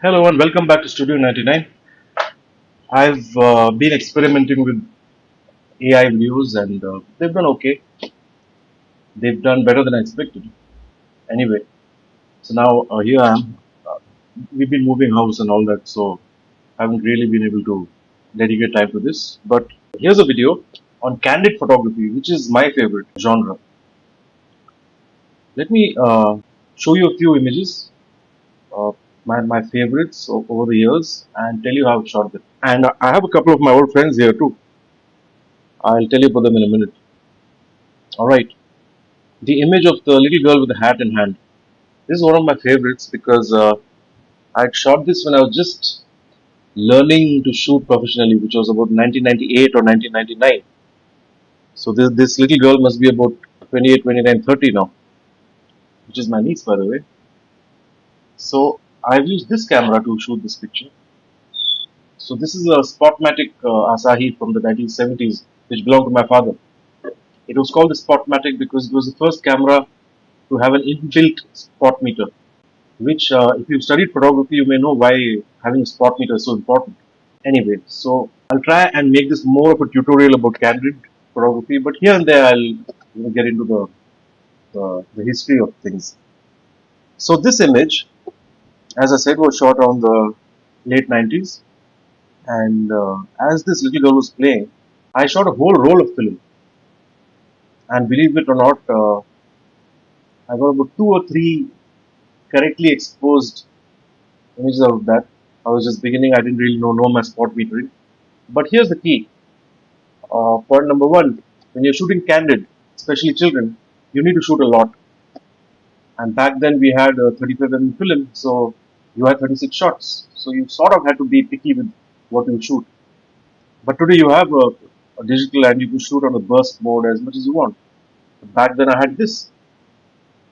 Hello and welcome back to Studio 99. I've been experimenting with AI videos and they've done okay. They've done better than I expected. Anyway, so now here I am. Uh, we've been moving house and all that, so I haven't really been able to dedicate time to this. But here's a video on candid photography, which is my favorite genre. Let me show you a few images of my favorites over the years and tell you how I've shot them. And I have a couple of my old friends here too. I'll tell you about them in a minute. Alright, the image of the little girl with the hat in hand. This is one of my favorites because I'd shot this when I was just learning to shoot professionally, which was about 1998 or 1999. So this little girl must be about 28, 29, 30 now, which is my niece, by the way. So I've used this camera to shoot this picture. So this is a Spotmatic Asahi from the 1970s, which belonged to my father. It was called the Spotmatic because it was the first camera to have an inbuilt spot meter, which if you've studied photography, you may know why having a spot meter is so important. Anyway, so I'll try and make this more of a tutorial about candid photography, but here and there I'll get into the history of things. So this image, as I said, was shot on the late 90s, and as this little girl was playing, I shot a whole roll of film, and believe it or not, I got about two or three correctly exposed images out of that. I was just beginning, I didn't really know my spot metering. But here's the key. Point number one, when you're shooting candid, especially children, you need to shoot a lot. And back then we had a 35mm film, so you had 36 shots. So you sort of had to be picky with what you shoot. But today you have a digital and you can shoot on a burst mode as much as you want. But back then I had this.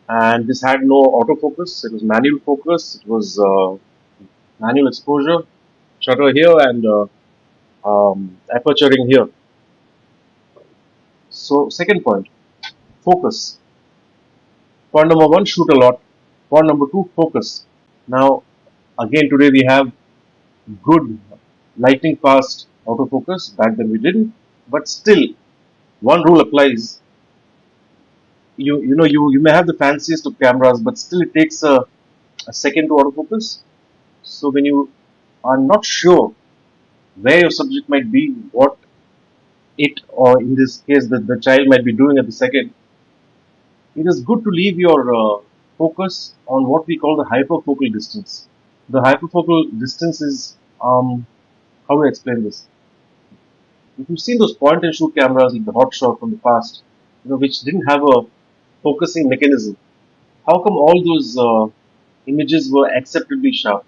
And this had no autofocus, it was manual focus, it was manual exposure, shutter here and aperturing here. So second point, focus. Point number one, shoot a lot. Point number two, focus. Now again today we have good lightning fast autofocus, back then we didn't, but still one rule applies. You may have the fanciest of cameras, but still it takes a second to autofocus. So when you are not sure where your subject might be, what it, or in this case the child might be doing at the second, it is good to leave your focus on what we call the hyperfocal distance. The hyperfocal distance is, how do I explain this? If you've seen those point and shoot cameras like the hot shot from the past, which didn't have a focusing mechanism, how come all those images were acceptably sharp?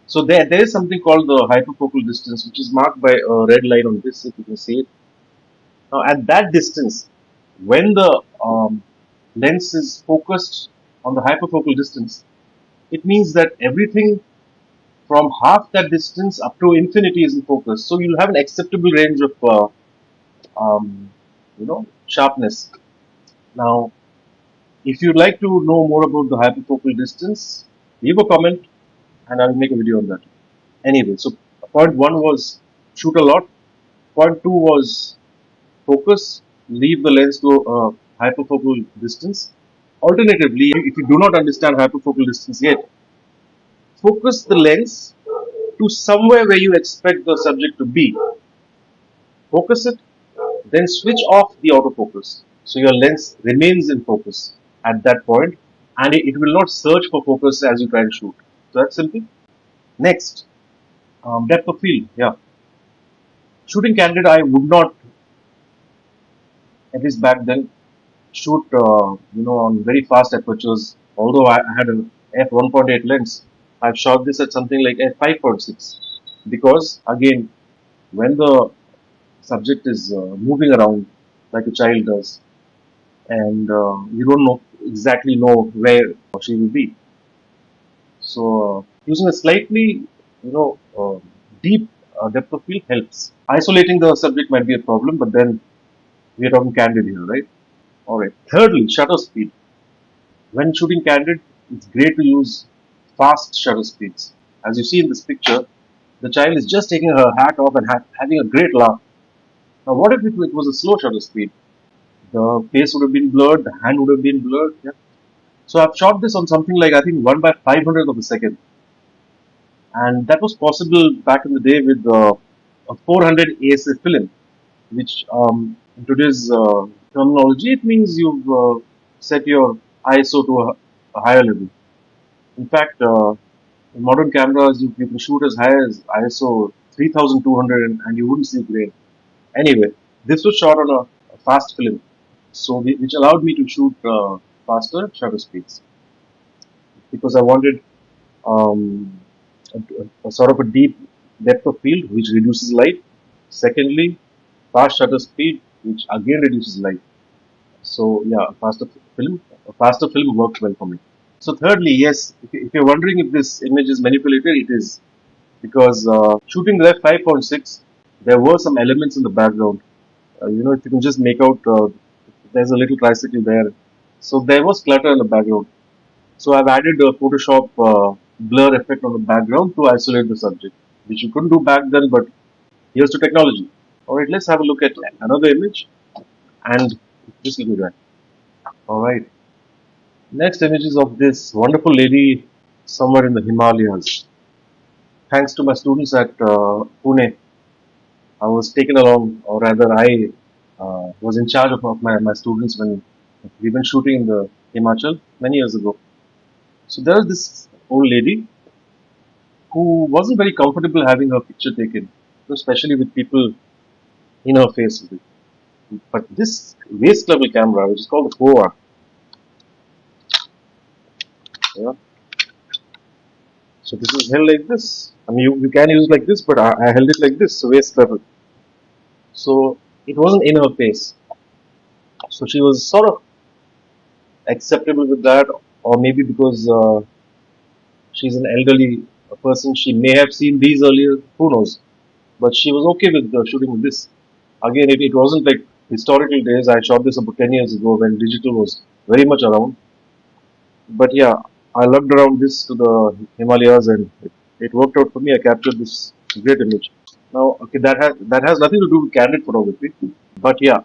So there is something called the hyperfocal distance, which is marked by a red line on this, if you can see it. Now at that distance, when the lens is focused on the hyperfocal distance, it means that everything from half that distance up to infinity is in focus. So you'll have an acceptable range of sharpness. Now, if you'd like to know more about the hyperfocal distance, leave a comment and I'll make a video on that. Anyway, so point one was shoot a lot. Point two was focus, leave the lens to hyperfocal distance. Alternatively, if you do not understand hyperfocal distance yet, focus the lens to somewhere where you expect the subject to be. Focus it, then switch off the autofocus. So your lens remains in focus at that point and it will not search for focus as you try and shoot. So that's simple. Next, depth of field. Yeah. Shooting candid, I would not, at least back then, shoot on very fast apertures. Although I had an f1.8 lens, I've shot this at something like f5.6 because again, when the subject is moving around like a child does, and you don't exactly know where she will be. So using a slightly deep depth of field helps. Isolating the subject might be a problem, but then we are talking candid here, right? Alright. Thirdly, shutter speed. When shooting candid, it's great to use fast shutter speeds. As you see in this picture, the child is just taking her hat off and having a great laugh. Now, what if it was a slow shutter speed? The face would have been blurred, the hand would have been blurred. Yeah. So I've shot this on something like I think 1 by 500th of a second, and that was possible back in the day with a 400 ASA film, which in today's terminology it means you've set your ISO to a higher level. In fact, in modern cameras you can shoot as high as ISO 3200 and you wouldn't see grain. Anyway, this was shot on a fast film, so which allowed me to shoot faster shutter speeds because I wanted a sort of a deep depth of field which reduces light. Secondly, fast shutter speed which again reduces light. So yeah, a faster film works well for me. So thirdly, yes, if you're wondering if this image is manipulated, it is because shooting the f5.6, there were some elements in the background. If you can just make out, there's a little tricycle there. So there was clutter in the background. So I've added a Photoshop blur effect on the background to isolate the subject, which you couldn't do back then, but here's to technology. Alright, let's have a look at another image and this will be that. Alright, next image is of this wonderful lady somewhere in the Himalayas. Thanks to my students at Pune, I was taken along, or rather, I was in charge of my students when we went shooting in the Himachal many years ago. So there was this old lady who wasn't very comfortable having her picture taken, especially with people in her face. But this waist level camera, which is called the POA, yeah, so this is held like this. I mean, you can use it like this, but I held it like this, so waist level. So it wasn't in her face. So she was sort of acceptable with that, or maybe because she's an elderly person, she may have seen these earlier, who knows. But she was okay with shooting with this. Again, it wasn't like historical days. I shot this about 10 years ago when digital was very much around. But yeah, I lugged around this to the Himalayas and it worked out for me. I captured this great image. Now, okay, that has nothing to do with candid photography. But yeah,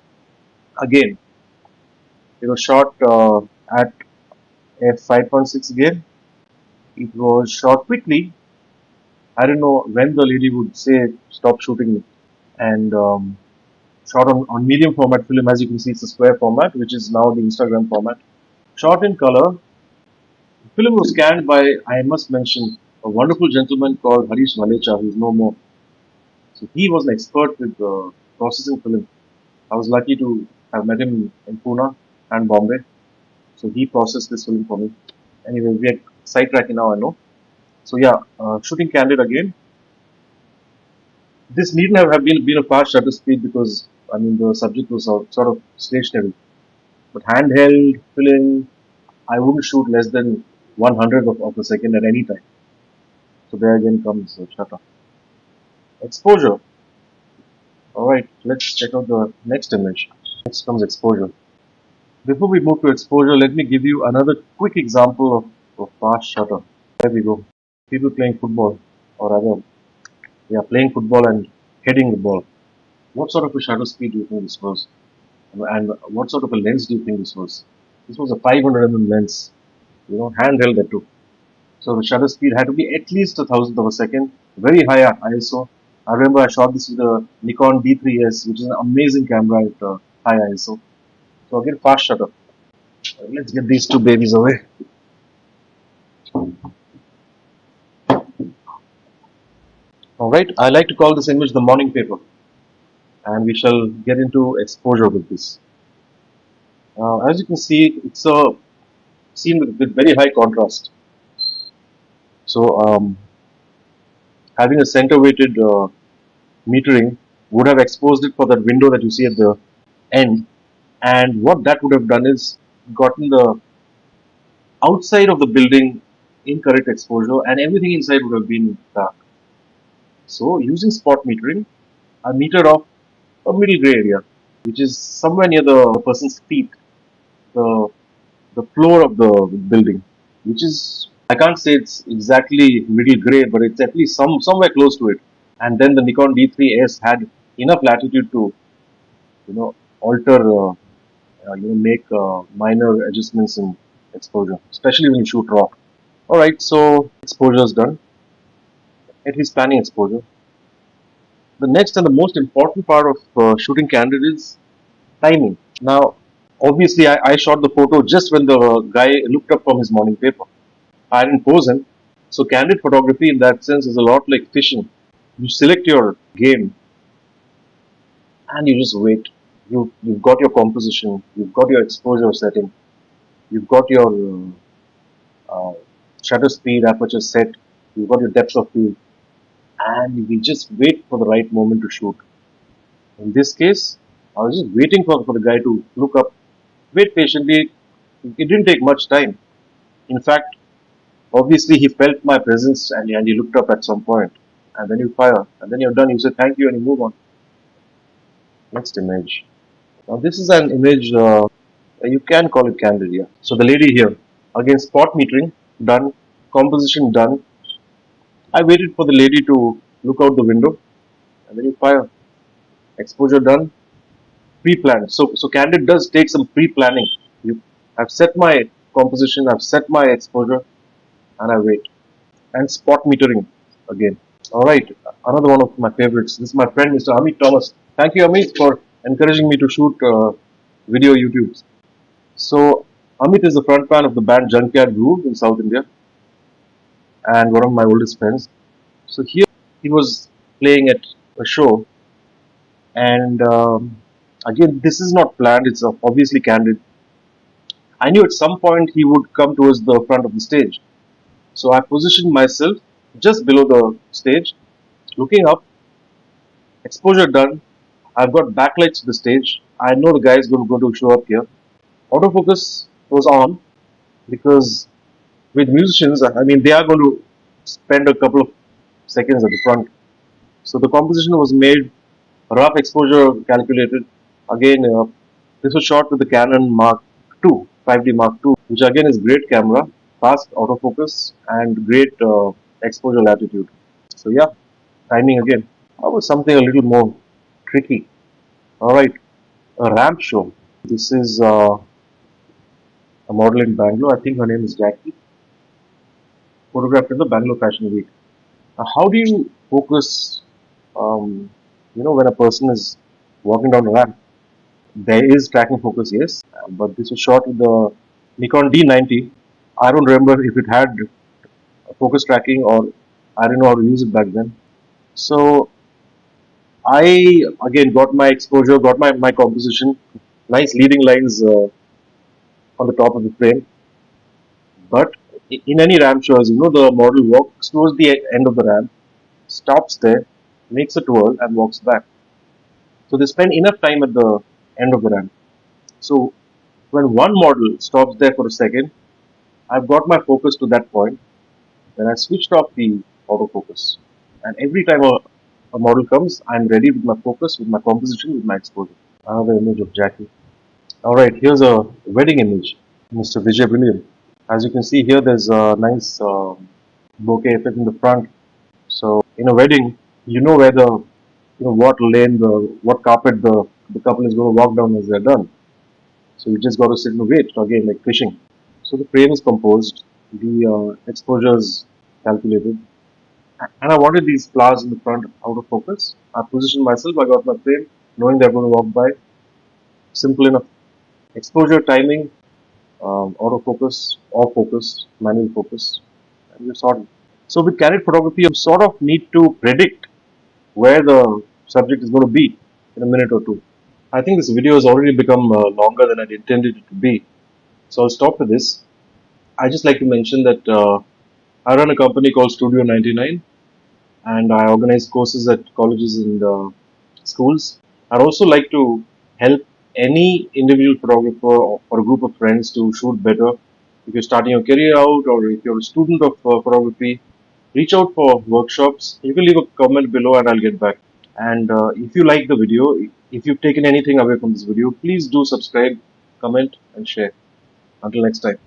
again, it was shot at f5.6 again. It was shot quickly. I don't know when the lady would say stop shooting me. And shot on medium format film. As you can see, it's a square format, which is now the Instagram format. Shot in color. The film was scanned by, I must mention, a wonderful gentleman called Harish Malecha, who is no more. So he was an expert with processing film. I was lucky to have met him in Pune and Bombay. So he processed this film for me. Anyway, we are sidetracking now, I know. So yeah, shooting candid again. This needn't have been a fast shutter speed because I mean the subject was sort of stationary. But handheld film, I wouldn't shoot less than 1/100th of a second at any time. So there again comes shutter. Exposure. Alright, let's check out the next image. Next comes exposure. Before we move to exposure, let me give you another quick example of fast shutter. There we go. People playing football, or rather, yeah, playing football and heading the ball. What sort of a shutter speed do you think this was? And what sort of a lens do you think this was? This was a 500 mm lens, handheld that too. So the shutter speed had to be at least 1,000th of a second, very high ISO. I remember I shot this with a Nikon D3S, which is an amazing camera at high ISO. So again, fast shutter. Let's get these two babies away. Alright, I like to call this image the morning paper. And we shall get into exposure with this. As you can see, it's a scene with very high contrast. So having a center weighted metering would have exposed it for that window that you see at the end, and what that would have done is gotten the outside of the building in correct exposure and everything inside would have been dark. So using spot metering, I metered off a middle gray area which is somewhere near the person's feet, the floor of the building, which is I can't say it's exactly middle gray, but it's at least somewhere close to it. And then the Nikon D3S had enough latitude to alter, make minor adjustments in exposure, especially when you shoot raw. All right, so exposure is done. At least planning exposure. The next and the most important part of shooting Candid is timing. Now, obviously, I shot the photo just when the guy looked up from his morning paper. I didn't pose him. So, candid photography in that sense is a lot like fishing. You select your game and you just wait. You've got your composition, you've got your exposure setting, you've got your uh, shutter speed, aperture set, you've got your depth of field, and we just wait for the right moment to shoot. In this case, I was just waiting for the guy to look up, wait patiently. It didn't take much time. In fact, obviously, he felt my presence and he looked up at some point, and then you fire, and then you're done. You say thank you and you move on. Next image. Now, this is an image, you can call it candid, yeah. So, the lady here, again, spot metering, done, composition done. I waited for the lady to look out the window, and then you fire. Exposure done, pre planned. So, candid does take some pre planning. I've set my composition, I've set my exposure, and I wait. And spot metering again. All right, another one of my favorites. This is my friend, Mr. Amit Thomas. Thank you, Amit, for encouraging me to shoot video YouTubes. So, Amit is the front man of the band Junkyard Groove in South India, and one of my oldest friends. So here he was playing at a show, and again, this is not planned. It's obviously candid. I knew at some point he would come towards the front of the stage, so I positioned myself just below the stage, looking up. Exposure done. I've got backlights to the stage. I know the guy is going to show up here. Autofocus was on because with musicians, I mean, they are going to spend a couple of seconds at the front. So the composition was made, rough exposure calculated. Again, this was shot with the Canon Mark II, 5D Mark II, which again is great camera, fast autofocus, and great exposure latitude. So yeah, timing again. How about something a little more tricky? All right, a ramp show. This is a model in Bangalore. I think her name is Jackie. Photographed in the Bangalore Fashion Week. How do you focus? When a person is walking down a ramp, there is tracking focus, yes, but this was shot with the Nikon D90. I don't remember if it had focus tracking or I didn't know how to use it back then. So I again got my exposure, got my composition, nice leading lines on the top of the frame. But in any ramp shows, the model walks towards the end of the ramp, stops there, makes a twirl, and walks back. So they spend enough time at the end of the ramp. So when one model stops there for a second, I've got my focus to that point. Then I switched off the autofocus. And every time a model comes, I'm ready with my focus, with my composition, with my exposure. Another image of Jackie. Alright, here's a wedding image, Mr. Vijay William. As you can see here, there's a nice bouquet effect in the front. So in a wedding, you know where what lane, what carpet the couple is going to walk down as they're done. So you just got to sit and wait, again, like fishing. So the frame is composed, the exposure is calculated, and I wanted these flowers in the front out of focus. I positioned myself, I got my frame, knowing they're going to walk by. Simple enough. Exposure, timing, autofocus, off focus, manual focus, and you're sorted. So with candid photography, you sort of need to predict where the subject is going to be in a minute or two. I think this video has already become longer than I intended it to be. So I'll stop with this. I just like to mention that I run a company called Studio 99 and I organize courses at colleges and schools. I'd also like to help any individual photographer or a group of friends to shoot better. If you're starting your career out or if you're a student of photography, reach out for workshops. You can leave a comment below and I'll get back. And if you like the video, if you've taken anything away from this video, please do subscribe, comment and share. Until next time.